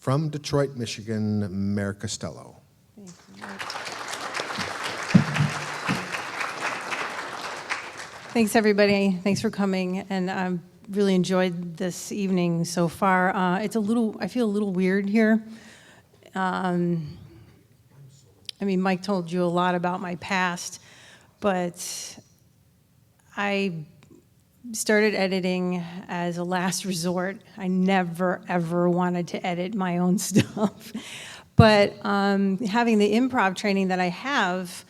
From Detroit, Michigan, Mare Costello. Thank you. Thanks, everybody. Thanks for coming. And I've really enjoyed this evening so far. I feel a little weird here. I mean, Mike told you a lot about my past, but I started editing as a last resort. I never, ever wanted to edit my own stuff. But having the improv training that I have,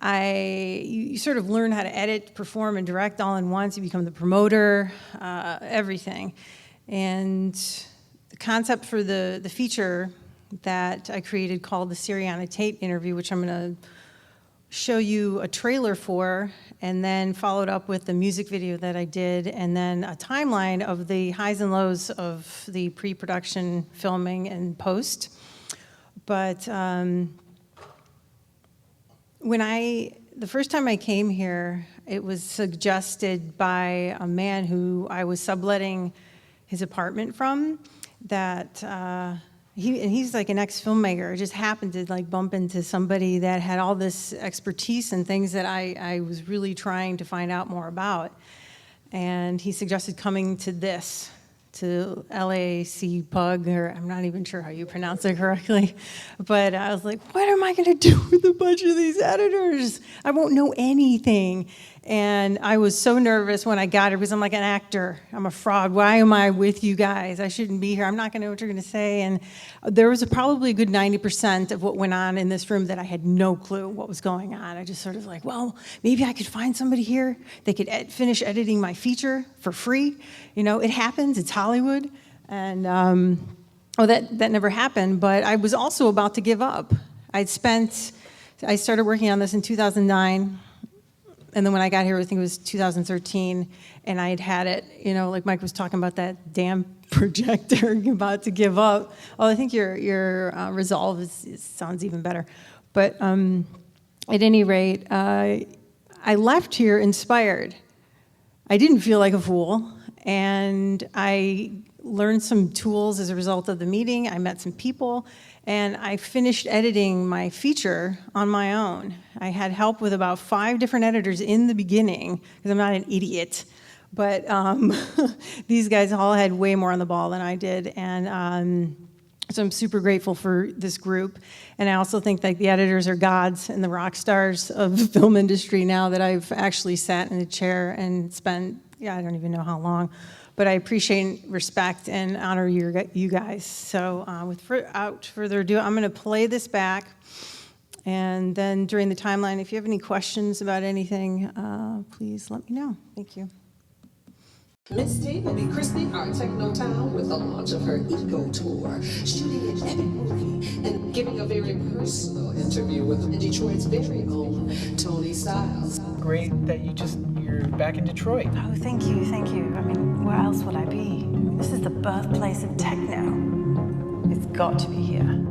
you sort of learn how to edit, perform, and direct all in once. You become the promoter, everything. And the concept for the feature that I created called the Syriana Tate interview, which I'm going to show you a trailer for, and then followed up with the music video that I did, and then a timeline of the highs and lows of the pre-production filming and post. But the first time I came here, it was suggested by a man who I was subletting his apartment from, that he's like an ex-filmmaker. I just happened to like bump into somebody that had all this expertise and things that I was really trying to find out more about. And he suggested coming to LACPUG, or I'm not even sure how you pronounce it correctly. But I was like, what am I going to do with a bunch of these editors? I won't know anything. And I was so nervous when I got here because I'm like an actor. I'm a fraud. Why am I with you guys? I shouldn't be here. I'm not going to know what you're going to say. And there was probably a good 90% of what went on in this room that I had no clue what was going on. I just sort of like, well, maybe I could find somebody here. They could finish editing my feature for free. You know, it happens. It's Hollywood. And that never happened. But I was also about to give up. I started working on this in 2009. And then when I got here, I think it was 2013, and I had it, you know, like Mike was talking about that damn projector about to give up. Oh, I think your resolve sounds even better. But at any rate, I left here inspired. I didn't feel like a fool, and I learned some tools as a result of the meeting. I met some people, and I finished editing my feature on my own. I had help with about 5 different editors in the beginning, because I'm not an idiot. But these guys all had way more on the ball than I did. And so I'm super grateful for this group. And I also think that the editors are gods and the rock stars of the film industry now that I've actually sat in a chair and spent, I don't even know how long. But I appreciate, respect, and honor you guys. So without further ado, I'm going to play this back. And then during the timeline, if you have any questions about anything, please let me know. Thank you. Miss Tate will be christening our Techno Town with the launch of her Eco Tour, shooting an epic movie, and giving a very personal interview with Detroit's very own Tony Styles. Great that you're back in Detroit. Oh, thank you, thank you. I mean, where else would I be? This is the birthplace of techno. It's got to be here.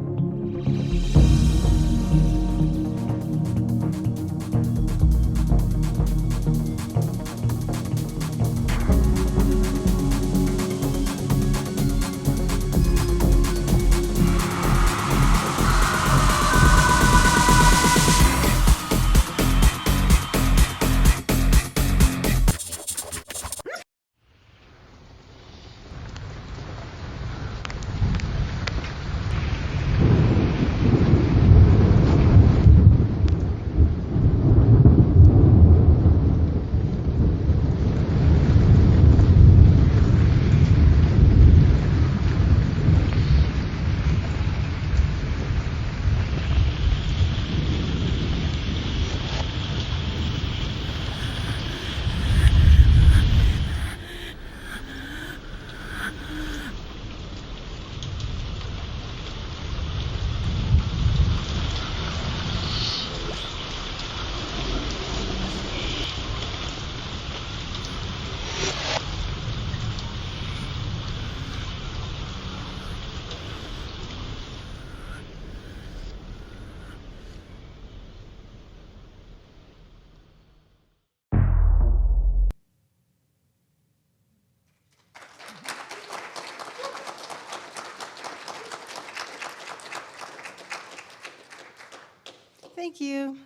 thank you.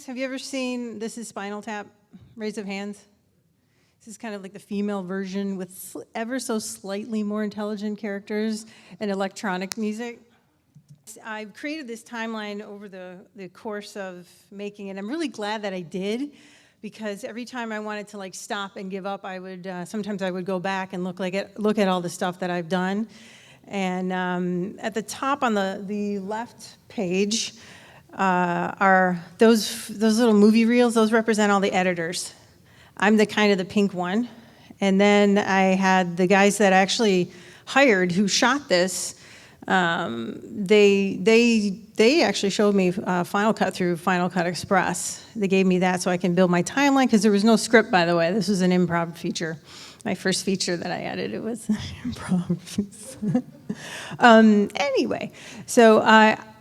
Have you ever seen This Is Spinal Tap? Raise of hands. This is kind of like the female version with ever so slightly more intelligent characters and electronic music. I've created this timeline over the course of making it. I'm really glad that I did, because every time I wanted to like stop and give up, I would sometimes I would go back and look at all the stuff that I've done. And at the top on the left page are those little movie reels. Those represent all the editors. I'm the kind of the pink one. And then I had the guys that actually hired who shot this. They actually showed me Final Cut through Final Cut Express. They gave me that so I can build my timeline, because there was no script, by the way. This was an improv feature. My first feature that I edited was improv. Anyway, so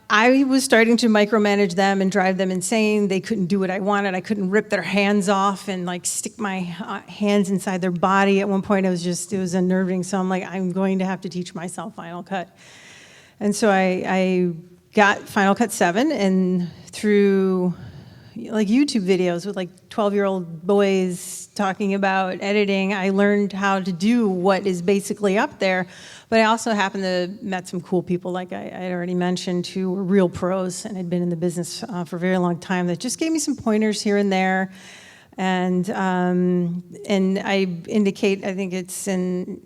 I was starting to micromanage them and drive them insane. They couldn't do what I wanted. I couldn't rip their hands off and like stick my hands inside their body. At one point, it was unnerving. So I'm like, I'm going to have to teach myself Final Cut. And so I got Final Cut 7, and through like YouTube videos with like 12-year-old boys talking about editing, I learned how to do what is basically up there. But I also happened to met some cool people, like I had already mentioned, who were real pros and had been in the business for a very long time, that just gave me some pointers here and there. And I indicate, I think it's in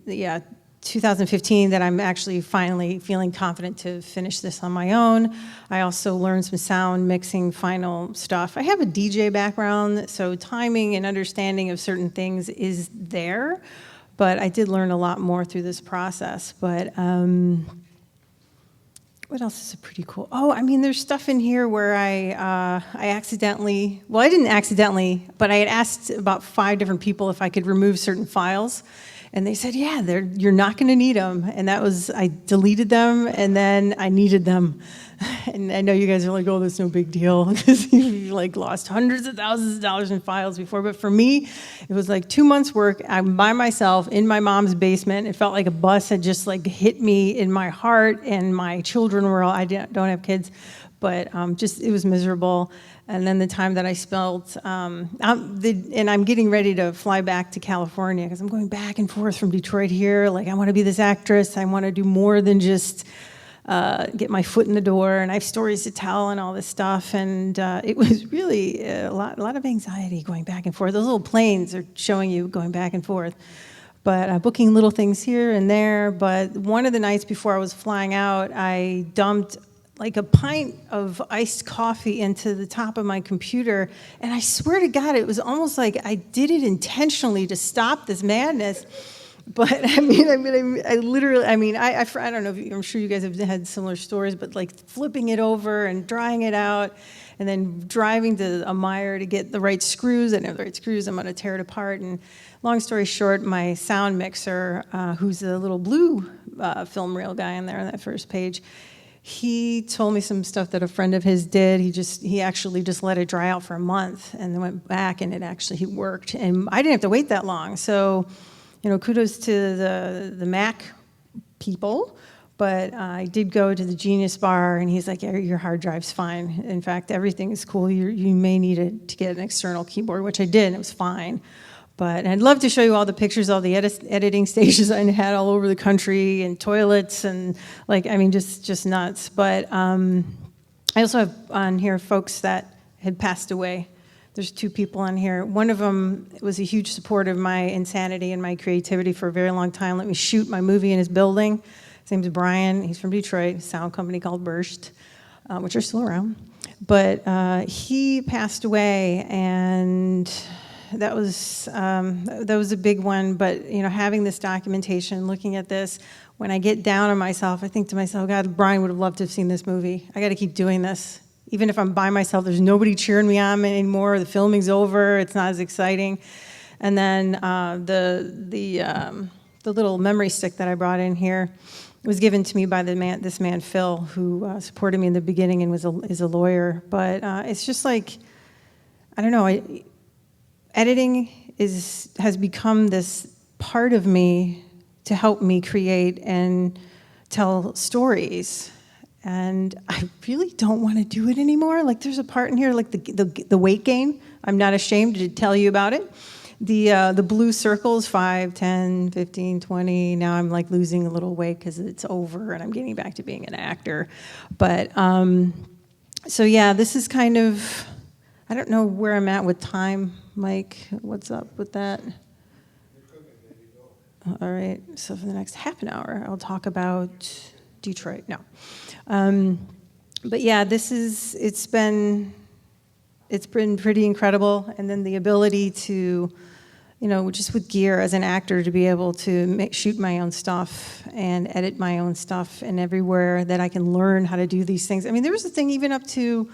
2015, that I'm actually finally feeling confident to finish this on my own. I also learned some sound mixing, final stuff. I have a DJ background, so timing and understanding of certain things is there. But I did learn a lot more through this process. But what else is pretty cool? Oh, I mean, there's stuff in here where I accidentally, well, I didn't accidentally, but I had asked about 5 different people if I could remove certain files. And they said, yeah, you're not going to need them. And I deleted them, and then I needed them. And I know you guys are like, oh, that's no big deal, because you like lost hundreds of thousands of dollars in files before. But for me, it was like 2 months work. I'm by myself in my mom's basement. It felt like a bus had just like hit me in my heart, and my children were all, I don't have kids, but it was miserable. And then the time that I spent, and I'm getting ready to fly back to California, because I'm going back and forth from Detroit here. Like, I want to be this actress. I want to do more than just get my foot in the door, and I have stories to tell and all this stuff. And it was really a lot of anxiety going back and forth. Those little planes are showing you going back and forth. But booking little things here and there. But one of the nights before I was flying out, I dumped like a pint of iced coffee into the top of my computer. And I swear to God, it was almost like I did it intentionally to stop this madness. But I literally, I don't know, I'm sure you guys have had similar stories, but like flipping it over and drying it out, and then driving to a Meijer to get the right screws. I didn't have the right screws, I'm gonna tear it apart. And long story short, my sound mixer, who's the little blue film reel guy in there on that first page, he told me some stuff that a friend of his did. He actually just let it dry out for a month, and then went back, and he worked. And I didn't have to wait that long. So, kudos to the Mac people. But I did go to the Genius Bar, and he's like, yeah, your hard drive's fine. In fact, everything is cool. You may need it to get an external keyboard, which I did, and it was fine. But I'd love to show you all the pictures, all the editing stations I had all over the country, and toilets, and just nuts. But I also have on here folks that had passed away. There's 2 people on here. One of them was a huge supporter of my insanity and my creativity for a very long time. Let me shoot my movie in his building. His name's Brian. He's from Detroit, a sound company called Burst, which are still around. But he passed away, and that was a big one. But having this documentation, looking at this, when I get down on myself, I think to myself, God, Brian would have loved to have seen this movie. I got to keep doing this. Even if I'm by myself, there's nobody cheering me on anymore. The filming's over. It's not as exciting. And then the little memory stick that I brought in here was given to me by this man Phil, who supported me in the beginning and is a lawyer. But it's just like, I don't know. Editing has become this part of me to help me create and tell stories. and I really don't want to do it anymore. Like, there's a part in here, like the weight gain. I'm not ashamed to tell you about it. The blue circles, 5, 10, 15, 20. Now I'm like losing a little weight because it's over and I'm getting back to being an actor. But so yeah, this is kind of, I don't know where I'm at with time, Mike. What's up with that? All right, so for the next half an hour, I'll talk about Detroit. No. But yeah, it's been pretty incredible. And then the ability to, just with gear as an actor, to be able to shoot my own stuff and edit my own stuff, and everywhere that I can learn how to do these things. I mean, there was a thing even up to,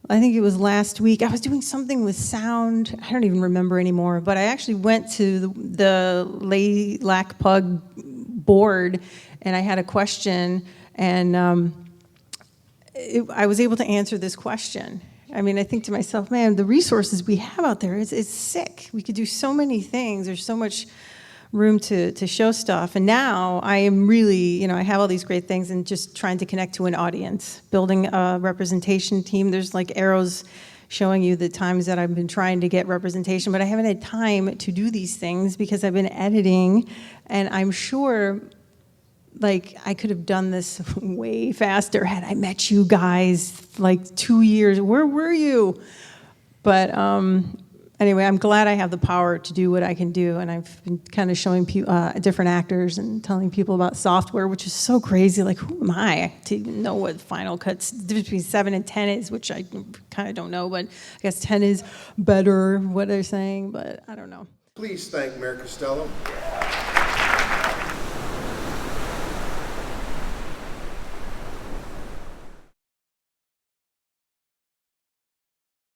I think it was last week, I was doing something with sound. I don't even remember anymore, but I actually went to the LACPUG board, and I had a question, and I was able to answer this question. I mean, I think to myself, man, the resources we have out there is sick. We could do so many things. There's so much room to show stuff. And now I am really, I have all these great things and just trying to connect to an audience, building a representation team. There's like arrows showing you the times that I've been trying to get representation, but I haven't had time to do these things because I've been editing, and I'm sure like I could have done this way faster had I met you guys like 2 years. Where were you? But anyway, I'm glad I have the power to do what I can do, and I've been kind of showing different actors and telling people about software, which is so crazy. Like, who am I to even know what Final Cut's difference between 7 and 10 is, which I kind of don't know, but I guess 10 is better, what they're saying, but I don't know. Please thank Mare Costello.